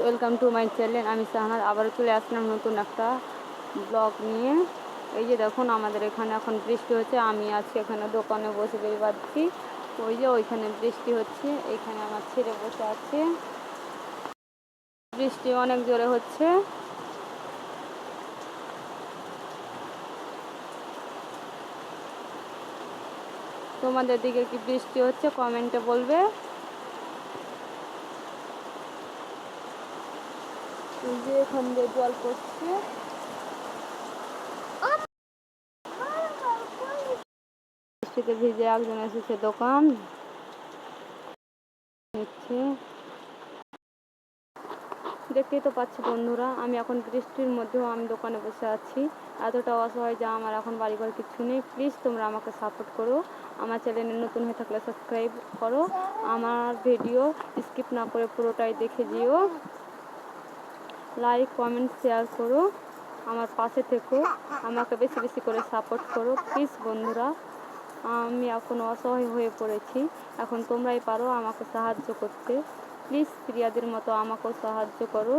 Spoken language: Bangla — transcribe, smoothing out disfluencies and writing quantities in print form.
Welcome to my channel. আমি শাহনাজ আবারও চলে আসলাম নতুন একটা ব্লগ নিয়ে। এই যে দেখুন আমাদের এখানে এখন বৃষ্টি হচ্ছে। আমি আজকে এখানে দোকানে বসে বের পাচ্ছি। ওই যে ওইখানে বৃষ্টি হচ্ছে, এখানে আমার ছেলে বসে আছে। বৃষ্টি অনেক জোরে হচ্ছে। তোমাদের দিকে কি বৃষ্টি হচ্ছে কমেন্টে বলবে। এই যে এখান দিয়ে জল পড়ছে। বৃষ্টিতে ভিজে একজন এসেছে দোকান নিচ্ছে। দেখতেই তো পাচ্ছি বন্ধুরা, আমি এখন বৃষ্টির মধ্যেও আমি দোকানে বসে আছি। এতটা অসহায় যে আমার এখন বাড়িঘর কিছু নেই। প্লিজ তোমরা আমাকে সাপোর্ট করো। আমার চ্যানেলে নতুন হয়ে থাকলে সাবস্ক্রাইব করো। আমার ভিডিও স্কিপ না করে পুরোটাই দেখে যেও। লাইক কমেন্ট শেয়ার করো, আমার পাশে থেকো, আমাকে বেশি বেশি করে সাপোর্ট করো প্লিজ বন্ধুরা। আমি এখন অসহায় হয়ে পড়েছি। এখন তোমরাই পারো আমাকে সাহায্য করতে। প্লিজ প্রিয়াদের মতো আমাকেও সাহায্য করো।